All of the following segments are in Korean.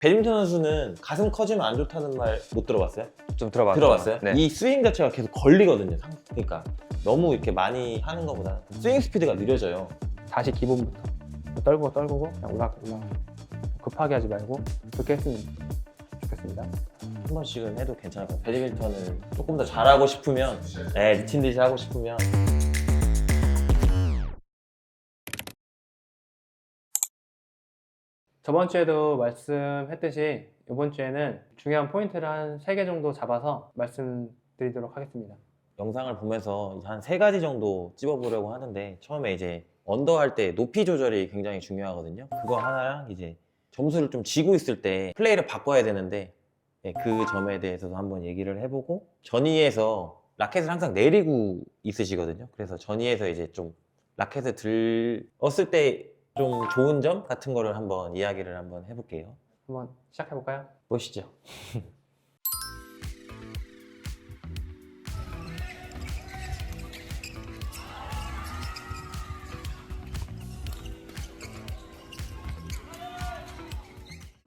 배드민턴 선수는 가슴 커지면 안 좋다는 말 못 들어봤어요? 좀 들어봤어요. 들어봤어요? 네. 이 스윙 자체가 계속 걸리거든요. 그러니까 너무 이렇게 많이 하는 것보다 스윙 스피드가 느려져요. 다시 기본부터 떨구고 그냥 올라가 급하게 하지 말고 그렇게 했으면 좋겠습니다. 한 번씩은 해도 괜찮을 것 같아요. 배드민턴을 조금 더 잘하고 싶으면, 네, 미친 듯이 하고 싶으면. 저번 주에도 말씀했듯이 이번 주에는 중요한 포인트를 한 3개 정도 잡아서 말씀드리도록 하겠습니다. 영상을 보면서 한 3가지 정도 찝어보려고 하는데, 처음에 이제 언더 할 때 높이 조절이 굉장히 중요하거든요. 그거 하나랑 이제 점수를 좀 지고 있을 때 플레이를 바꿔야 되는데, 네, 그 점에 대해서도 한번 얘기를 해보고, 전위에서 라켓을 항상 내리고 있으시거든요. 그래서 전위에서 이제 좀 라켓을 들었을 때 좀 좋은 점 같은 거를 한번 이야기를 한번 해볼게요. 한번 시작해볼까요? 보시죠.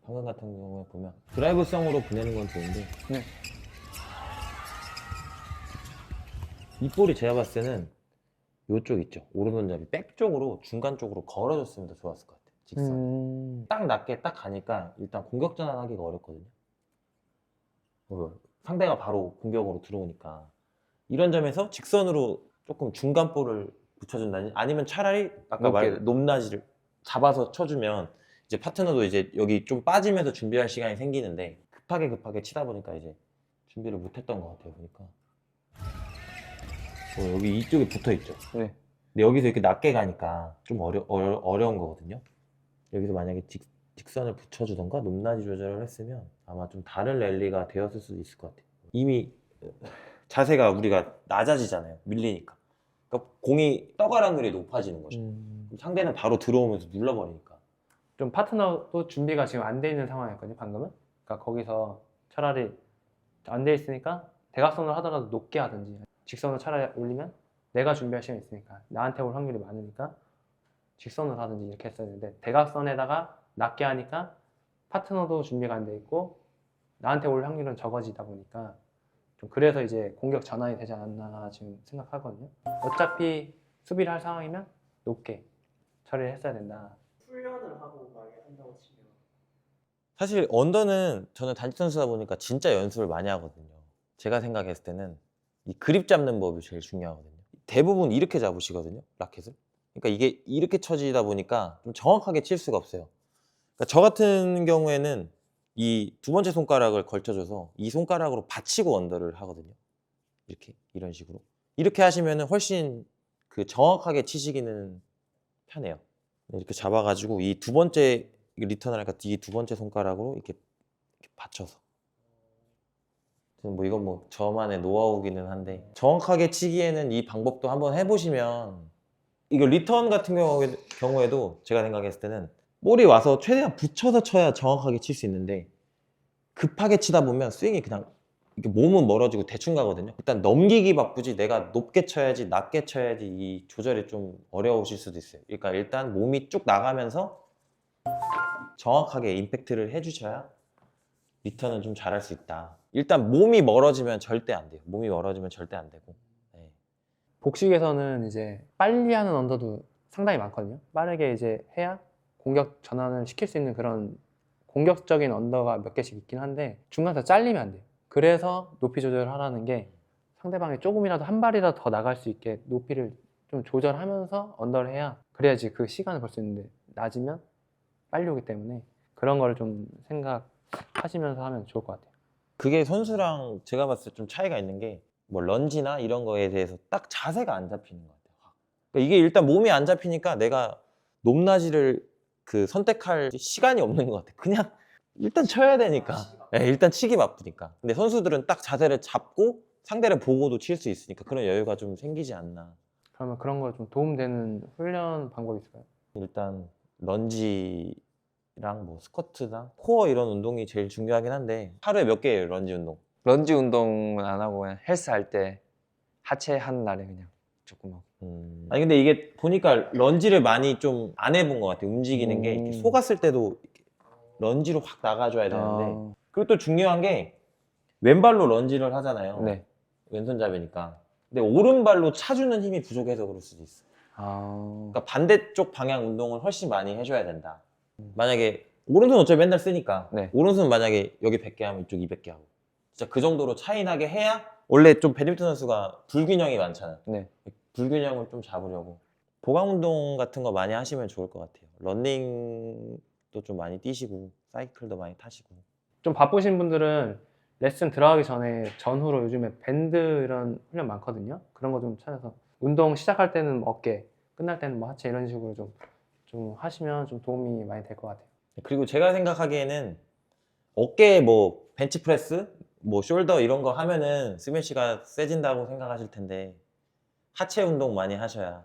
방금 같은 경우에 보면 드라이브성으로 보내는 건 좋은데, 네. 이 볼이 제가 봤을 때는 이쪽 있죠, 오른손잡이 백 쪽으로 중간 쪽으로 걸어줬으면 더 좋았을 것 같아요. 직선 딱 낮게 딱 가니까 일단 공격 전환하기가 어렵거든요. 상대가 바로 공격으로 들어오니까. 이런 점에서 직선으로 조금 중간 볼을 붙여준다니, 아니면 차라리 아까 말한 높낮이를 잡아서 쳐주면 이제 파트너도 이제 여기 좀 빠지면서 준비할 시간이 생기는데, 급하게 치다 보니까 이제 준비를 못했던 것 같아요. 보니까 여기 이쪽에 붙어 있죠. 네. 근데 여기서 이렇게 낮게 가니까 좀 어려운 거거든요. 여기서 만약에 직선을 붙여주던가 높낮이 조절을 했으면 아마 좀 다른 랠리가 되었을 수도 있을 것 같아요. 이미 자세가 우리가 낮아지잖아요. 밀리니까. 그러니까 공이 떠가락률이 높아지는 거죠. 상대는 바로 들어오면서 눌러버리니까. 좀 파트너도 준비가 지금 안 돼 있는 상황이었거든요, 방금은. 그러니까 거기서 차라리 안 돼 있으니까 대각선을 하더라도 높게 하든지 직선을 차라리 올리면 내가 준비할 시간이 있으니까 나한테 올 확률이 많으니까 직선을 하든지 이렇게 했어야 되는데, 대각선에다가 낮게 하니까 파트너도 준비가 안 돼 있고 나한테 올 확률은 적어지다 보니까 좀 그래서 이제 공격 전환이 되지 않았나 지금 생각하거든요. 어차피 수비를 할 상황이면 높게 처리를 했어야 된다. 훈련을 하고 만약에 한다고 치면 사실 언더는 저는 단식 선수다 보니까 진짜 연습을 많이 하거든요. 제가 생각했을 때는 이 그립 잡는 법이 제일 중요하거든요. 대부분 이렇게 잡으시거든요, 라켓을. 그러니까 이게 이렇게 쳐지다 보니까 좀 정확하게 칠 수가 없어요. 그러니까 저 같은 경우에는 이 두 번째 손가락을 걸쳐줘서 이 손가락으로 받치고 언더를 하거든요. 이렇게, 이런 식으로. 이렇게 하시면은 훨씬 그 정확하게 치시기는 편해요. 이렇게 잡아가지고 이 두 번째 리턴을 하니까 이 두 번째 손가락으로 이렇게 받쳐서. 뭐 이건 뭐 저만의 노하우기는 한데, 정확하게 치기에는 이 방법도 한번 해보시면, 이거 리턴 같은 경우에도 제가 생각했을 때는 볼이 와서 최대한 붙여서 쳐야 정확하게 칠 수 있는데, 급하게 치다 보면 스윙이 그냥 이렇게 몸은 멀어지고 대충 가거든요. 일단 넘기기 바쁘지 내가 높게 쳐야지 낮게 쳐야지 이 조절이 좀 어려우실 수도 있어요. 그러니까 일단 몸이 쭉 나가면서 정확하게 임팩트를 해주셔야 리턴은 좀 잘할 수 있다. 일단 몸이 멀어지면 절대 안 돼요. 몸이 멀어지면 절대 안 되고. 네. 복식에서는 이제 빨리 하는 언더도 상당히 많거든요. 빠르게 이제 해야 공격 전환을 시킬 수 있는 그런 공격적인 언더가 몇 개씩 있긴 한데, 중간에서 잘리면 안 돼요. 그래서 높이 조절을 하라는 게, 상대방이 조금이라도 한 발이라도 더 나갈 수 있게 높이를 좀 조절하면서 언더를 해야, 그래야지 그 시간을 벌 수 있는데 낮으면 빨리 오기 때문에 그런 거를 좀 생각하시면서 하면 좋을 것 같아요. 그게 선수랑 제가 봤을 때 좀 차이가 있는 게, 뭐 런지나 이런 거에 대해서 딱 자세가 안 잡히는 것 같아요. 그러니까 이게 일단 몸이 안 잡히니까 내가 높낮이를 선택할 시간이 없는 것 같아요. 그냥 일단 쳐야 되니까. 네, 일단 치기 바쁘니까. 근데 선수들은 딱 자세를 잡고 상대를 보고도 칠 수 있으니까 그런 여유가 좀 생기지 않나. 그러면 그런 거 좀 도움되는 훈련 방법이 있을까요? 일단 런지랑 뭐 스쿼트랑 코어 이런 운동이 제일 중요하긴 한데, 하루에 몇 개예요, 런지 운동? 런지 운동은 안 하고 그냥 헬스 할 때 하체 하는 날에 그냥 조금 하고. 아니 근데 이게 보니까 런지를 많이 좀 안 해본 것 같아요. 움직이는 게 이렇게 속았을 때도 이렇게 런지로 확 나가줘야 되는데 아, 그리고 또 중요한 게 왼발로 런지를 하잖아요. 네. 왼손잡이니까. 근데 오른발로 차주는 힘이 부족해서 그럴 수도 있어. 아, 그러니까 반대쪽 방향 운동을 훨씬 많이 해줘야 된다. 만약에 오른손 어차피 맨날 쓰니까 네. 오른손 만약에 여기 100개 하면 이쪽 200개 하고 진짜 그 정도로 차이 나게 해야 원래 좀 배드민턴 선수가 불균형이 많잖아. 네. 불균형을 좀 잡으려고 보강 운동 같은 거 많이 하시면 좋을 것 같아요. 러닝도 좀 많이 뛰시고 사이클도 많이 타시고. 좀 바쁘신 분들은 레슨 들어가기 전에 전후로 요즘에 밴드 이런 훈련 많거든요. 그런 거 좀 찾아서 운동 시작할 때는 뭐 어깨, 끝날 때는 뭐 하체 이런 식으로 좀 하시면 좀 도움이 많이 될 것 같아요. 그리고 제가 생각하기에는 어깨 뭐 벤치프레스, 뭐 숄더 이런 거 하면은 스매시가 세진다고 생각하실 텐데 하체 운동 많이 하셔야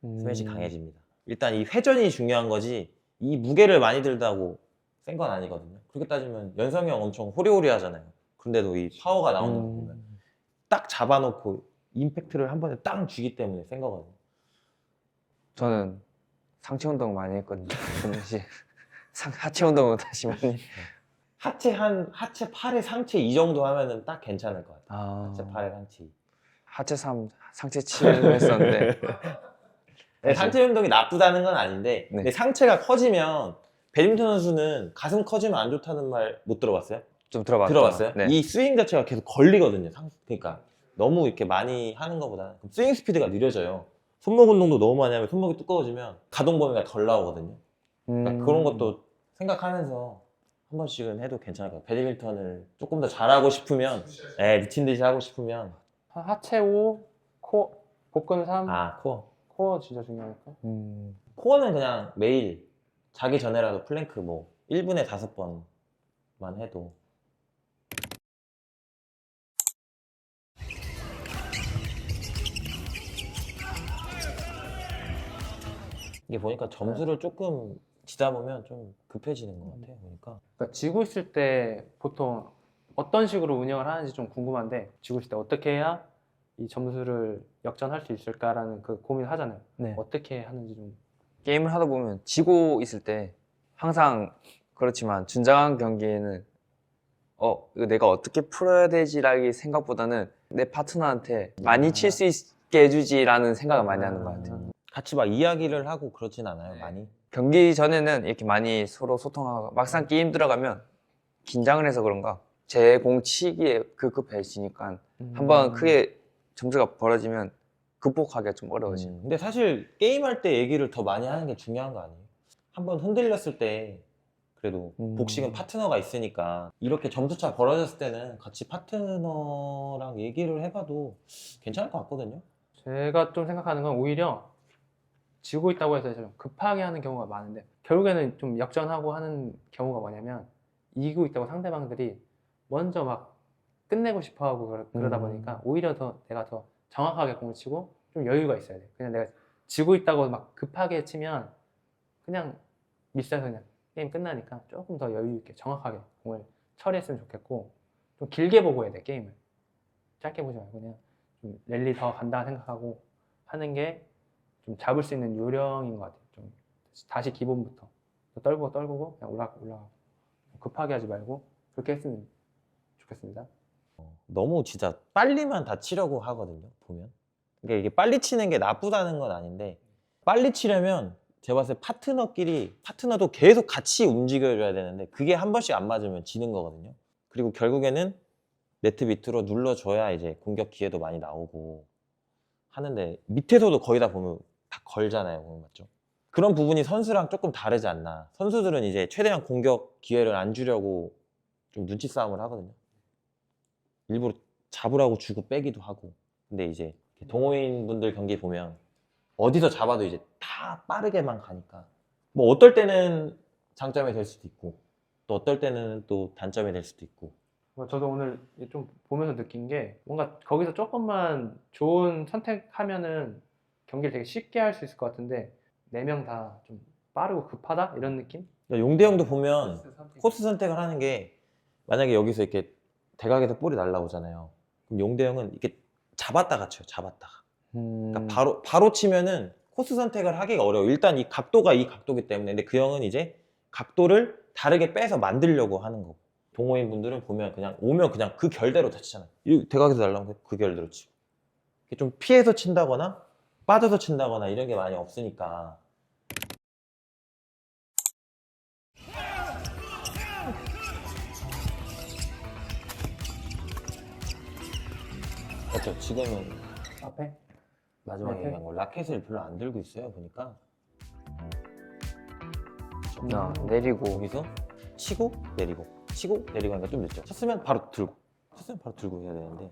스매시 강해집니다. 일단 이 회전이 중요한 거지 이 무게를 많이 들다고 센 건 아니거든요. 그렇게 따지면 연성이 형 엄청 호리호리 하잖아요. 근데도 이 파워가 나오는 거 보면 딱 잡아놓고 임팩트를 한 번에 딱 주기 때문에 센 거거든요. 저는 상체 운동 많이 했거든요. 동시에 하체 운동은 다시 많이. 하체 8에 상체 2 정도 하면은 딱 괜찮을 것 같아요. 아, 하체 8에 상체 2. 하체 3, 상체 7 했었는데. 네, 상체 운동이 나쁘다는 건 아닌데 네. 근데 상체가 커지면 배드민턴 선수는 가슴 커지면 안 좋다는 말 못 들어봤어요? 좀 들어봤죠. 들어봤어요? 네. 이 스윙 자체가 계속 걸리거든요. 그러니까 너무 이렇게 많이 하는 것보다 스윙 스피드가 느려져요. 손목 운동도 너무 많이 하면 손목이 두꺼워지면 가동 범위가 덜 나오거든요. 그러니까 그런 것도 생각하면서 한 번씩은 해도 괜찮을 것 같아요. 배드민턴을 조금 더 잘하고 싶으면 미친 듯이 하고 싶으면 하체 5, 복근 3, 코어. 코어 진짜 중요하니까. 코어는 그냥 매일 자기 전에라도 플랭크 뭐 1분에 5번만 해도 이게 보니까 점수를 조금 지다 보면 좀 급해지는 것 같아요. 보니까 그러니까 지고 있을 때 보통 어떤 식으로 운영을 하는지 좀 궁금한데 지고 있을 때 어떻게 해야 이 점수를 역전할 수 있을까라는 그 고민을 하잖아요. 네. 어떻게 하는지 좀. 게임을 하다 보면 지고 있을 때 항상 그렇지만 준장한 경기에는 이거 내가 어떻게 풀어야 되지라기 생각보다는 내 파트너한테 많이 칠 수 있게 해주지라는 생각을 많이 하는 것 같아요. 같이 막 이야기를 하고 그러진 않아요. 네. 많이. 경기 전에는 이렇게 많이 서로 소통하고 막상 게임 들어가면 긴장을 해서 그런가 제 공 치기에 급급해지니까 한번 크게 점수가 벌어지면 극복하기가 좀 어려워져요. 근데 사실 게임할 때 얘기를 더 많이 하는 게 중요한 거 아니에요? 한번 흔들렸을 때 그래도 복식은 파트너가 있으니까 이렇게 점수차 벌어졌을 때는 같이 파트너랑 얘기를 해봐도 괜찮을 것 같거든요. 제가 좀 생각하는 건 오히려 지고 있다고 해서 좀 급하게 하는 경우가 많은데 결국에는 좀 역전하고 하는 경우가 뭐냐면 이기고 있다고 상대방들이 먼저 막 끝내고 싶어하고 그러다 보니까 오히려 더 내가 더 정확하게 공을 치고 좀 여유가 있어야 돼. 그냥 내가 지고 있다고 막 급하게 치면 그냥 미스해서 그냥 게임 끝나니까 조금 더 여유 있게 정확하게 공을 처리했으면 좋겠고 좀 길게 보고 해야 돼 게임을. 짧게 보지 말고 그냥 좀 랠리 더 간다 생각하고 하는 게 좀 잡을 수 있는 요령인 것 같아요. 좀 다시 기본부터 떨구고 그냥 올라가고 급하게 하지 말고 그렇게 했으면 좋겠습니다. 너무 진짜 빨리만 다 치려고 하거든요. 보면. 그러니까 이게 빨리 치는 게 나쁘다는 건 아닌데 빨리 치려면 제가 봤을 때 파트너도 계속 같이 움직여줘야 되는데 그게 한 번씩 안 맞으면 지는 거거든요. 그리고 결국에는 네트 밑으로 눌러줘야 이제 공격 기회도 많이 나오고 하는데 밑에서도 거의 다 보면 다 걸잖아요. 보면 맞죠? 그런 부분이 선수랑 조금 다르지 않나. 선수들은 이제 최대한 공격 기회를 안 주려고 좀 눈치 싸움을 하거든요. 일부러 잡으라고 주고 빼기도 하고. 근데 이제 동호인 분들 경기 보면 어디서 잡아도 이제 다 빠르게만 가니까 뭐 어떨 때는 장점이 될 수도 있고 또 어떨 때는 또 단점이 될 수도 있고. 저도 오늘 좀 보면서 느낀 게 뭔가 거기서 조금만 좋은 선택하면은 경기를 되게 쉽게 할 수 있을 것 같은데 4명 다 좀 빠르고 급하다 이런 느낌? 용대 형도 보면 코스 선택을 하는 게 만약에 여기서 이렇게 대각에서 볼이 날라오잖아요. 그럼 용대 형은 이렇게 잡았다가 쳐요. 잡았다가. 그러니까 바로 치면은 코스 선택을 하기가 어려워. 일단 이 각도가 이 각도기 때문에. 근데 그 형은 이제 각도를 다르게 빼서 만들려고 하는 거고, 동호인 분들은 보면 그냥 오면 그냥 그 결대로 다 치잖아요. 이 대각에서 날라오면 그 결대로 치고, 이게 좀 피해서 친다거나 빠져서 친다거나 이런 게 많이 없으니까. 그렇죠. 지금은 앞에 마지막에 라켓? 얘기한 거 라켓을 별로 안 들고 있어요 보니까. 내리고 여기서 치고 내리고 치고 내리고 하니까 좀 늦죠. 쳤으면 바로 들고, 쳤으면 바로 들고 해야 되는데.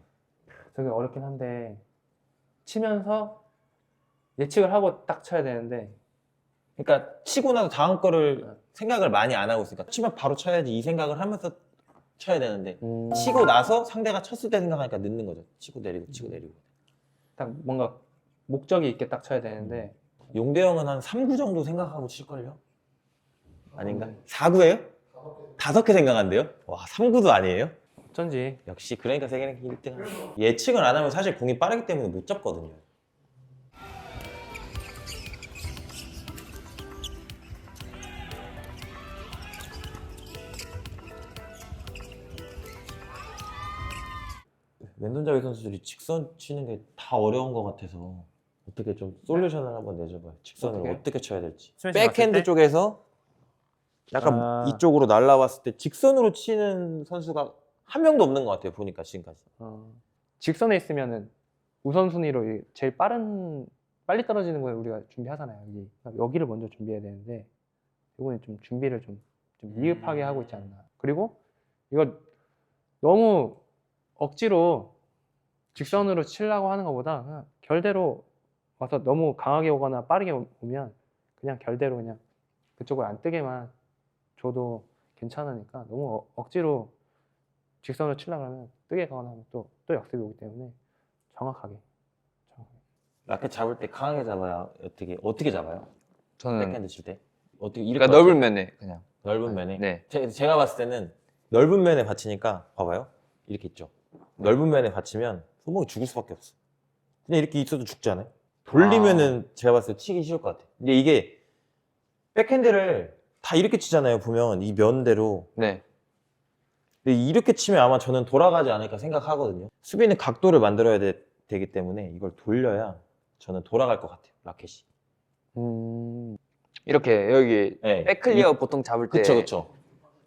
되게 어렵긴 한데 치면서 예측을 하고 딱 쳐야 되는데 그러니까 치고 나서 다음 거를 생각을 많이 안 하고 있으니까 치면 바로 쳐야지 이 생각을 하면서 쳐야 되는데, 치고 나서 상대가 쳤을 때 생각하니까 늦는 거죠. 치고 내리고 치고 내리고. 딱 뭔가 목적이 있게 딱 쳐야 되는데 용대형은 한 3구 정도 생각하고 칠걸요? 아닌가? 4구예요? 5개 생각한대요? 와, 3구도 아니에요? 어쩐지 역시 그러니까 세계 랭킹 1등. 예측을 안 하면 사실 공이 빠르기 때문에 못 잡거든요. 왼손잡이 선수들이 직선 치는 게 다 어려운 것 같아서 어떻게 좀 솔루션을 한번 내줘봐요. 직선을 어떻게요? 어떻게 쳐야 될지. 스매시 맞을 백핸드 때? 쪽에서 약간 아. 이쪽으로 날라왔을 때 직선으로 치는 선수가 한 명도 없는 것 같아요. 보니까 지금까지. 직선에 있으면은 우선순위로 제일 빨리 떨어지는 걸 우리가 준비하잖아요. 여기를 먼저 준비해야 되는데 이번에 좀 준비를 좀 미흡하게 하고 있지 않나. 그리고 이거 너무 억지로 직선으로 치려고 하는 것보다 그냥 결대로 와서 너무 강하게 오거나 빠르게 오면 그냥 결대로 그냥 그쪽을 안 뜨게만 줘도 괜찮으니까 너무 억지로 직선으로 치려고 하면 뜨게 가거나 하면 또 역습이 오기 때문에 정확하게. 라켓 잡을 때 강하게 잡아야 어떻게 잡아요? 저는 백핸드 칠 때 어떻게 이렇게 그러니까 넓은 면에 그냥 넓은 면에. 네. 제가 봤을 때는 넓은 면에 받치니까 봐봐요. 이렇게 있죠. 넓은 면에 받치면 손목이 죽을 수밖에 없어. 그냥 이렇게 있어도 죽지 않아요? 돌리면은 제가 봤을 때 치기 쉬울 것 같아요. 근데 이게 백핸드를 다 이렇게 치잖아요. 보면 이 면대로. 네. 근데 이렇게 치면 아마 저는 돌아가지 않을까 생각하거든요. 수비는 각도를 만들어야 되기 때문에 이걸 돌려야 저는 돌아갈 것 같아요. 라켓이. 이렇게 여기 네. 백클리어 보통 잡을 때 그쵸.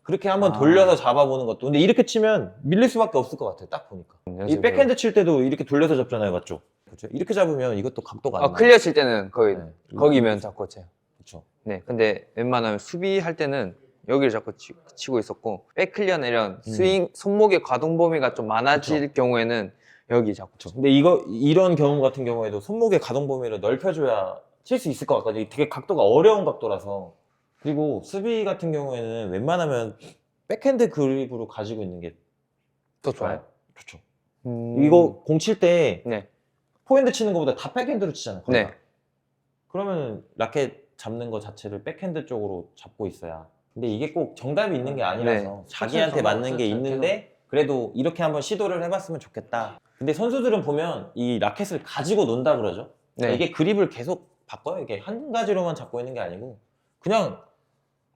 그렇게 한번 아. 돌려서 잡아보는 것도. 근데 이렇게 치면 밀릴 수밖에 없을 것 같아요. 딱 보니까. 이 연습으로. 백핸드 칠 때도 이렇게 돌려서 잡잖아요. 맞죠? 그렇죠. 이렇게 잡으면 이것도 각도가 안 나와요. 클리어 칠 때는 거의 네. 거기면 잡고 쳐요. 그렇죠. 네, 근데 웬만하면 수비할 때는 여기를 자꾸 치고 있었고 백클리어나 이런 스윙 손목의 가동 범위가 좀 많아질 경우에는 여기 자꾸 쳐. 근데 이런 경우 같은 경우에도 손목의 가동 범위를 넓혀줘야 칠 수 있을 것 같거든요. 되게 각도가 어려운 각도라서. 그리고 수비 같은 경우에는 웬만하면 백핸드 그립으로 가지고 있는 게 더 좋아요. 좋죠. 음. 이거 공 칠 때 네, 포핸드 치는 것보다 다 백핸드로 치잖아요. 거의 네. 다. 그러면 라켓 잡는 거 자체를 백핸드 쪽으로 잡고 있어야. 근데 이게 꼭 정답이 있는 게 아니라서 자기한테 정답 맞는 게 없어요, 있는데 그래도 이렇게 한번 시도를 해봤으면 좋겠다. 근데 선수들은 보면 이 라켓을 가지고 논다 그러죠. 네. 이게 그립을 계속 바꿔요. 이게 한 가지로만 잡고 있는 게 아니고 그냥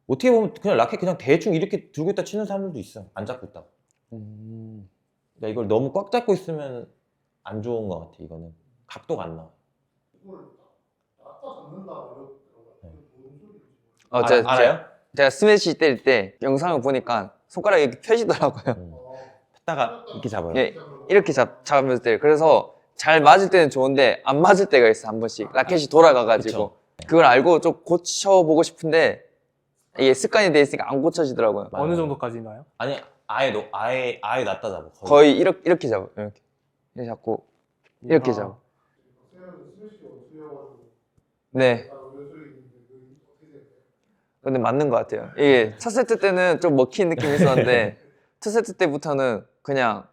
어떻게 보면 그냥 라켓 그냥 대충 이렇게 들고 있다 치는 사람들도 있어. 안 잡고 있다고. 그러니까 이걸 너무 꽉 잡고 있으면 안 좋은 것 같아. 이거는 각도가 안 나와. 알아요? 제가 스매시 때릴 때 영상을 보니까 손가락이 이렇게 펴지더라고요. 폈다가 이렇게 잡아요. 예, 이렇게 잡으면서 때려. 그래서 잘 맞을 때는 좋은데 안 맞을 때가 있어 한 번씩. 라켓이 돌아가가지고 그쵸. 그걸 알고 좀 고쳐보고 싶은데 이게 습관이 돼 있으니까 안 고쳐지더라고요. 맞아요. 어느 정도까지나요? 아니 아예 낮다 잡아. 거의 이렇게 잡아. 이렇게 잡고 이렇게 아. 잡아. 네. 근데 맞는 것 같아요. 이게 첫 세트 때는 좀 먹힌 느낌이 있었는데 첫 세트 때부터는 그냥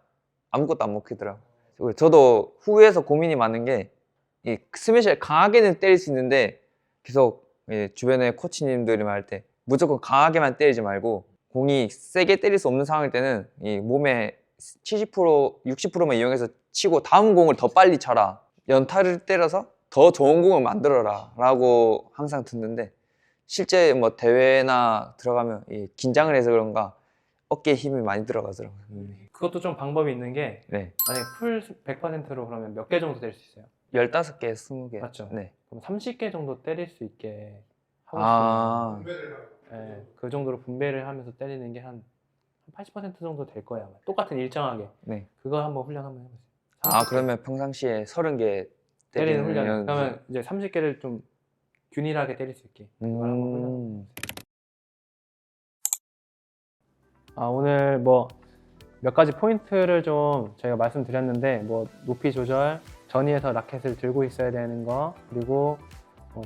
아무것도 안 먹히더라고요. 그리고 저도 후에서 고민이 많은 게 이 스매시를 강하게는 때릴 수 있는데 계속 주변에 코치님들이 말할 때 무조건 강하게만 때리지 말고 공이 세게 때릴 수 없는 상황일 때는 이 몸에 70% 60%만 이용해서 치고 다음 공을 더 빨리 쳐라. 연타를 때려서 더 좋은 공을 만들어라 라고 항상 듣는데 실제 뭐 대회나 들어가면 긴장을 해서 그런가 어깨에 힘이 많이 들어가더라고요. 그것도 좀 방법이 있는 게 네. 만약에 풀 100%로 그러면 몇 개 정도 때릴 수 있어요? 15개, 20개. 맞죠? 네. 그럼 30개 정도 때릴 수 있게 하고 아, 그 정도로 분배를 하면서 때리는 게 한 80% 정도 될 거예요. 아마. 똑같은 일정하게. 네. 그거 한번 훈련 한번 해보세요. 아, 그러면 평상시에 30개 때리는 때리는 훈련. 그러면 이제 30개를 좀 균일하게 때릴 수 있게. 그걸 한번 훈련. 오늘 뭐 몇 가지 포인트를 좀 저희가 말씀드렸는데 뭐 높이 조절, 전위에서 라켓을 들고 있어야 되는 거, 그리고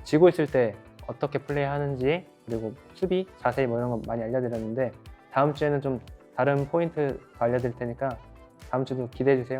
지고 있을 때 어떻게 플레이하는지, 그리고 수비, 자세히 뭐 이런 거 많이 알려드렸는데 다음 주에는 좀 다른 포인트 알려드릴 테니까 다음 주도 기대해 주세요.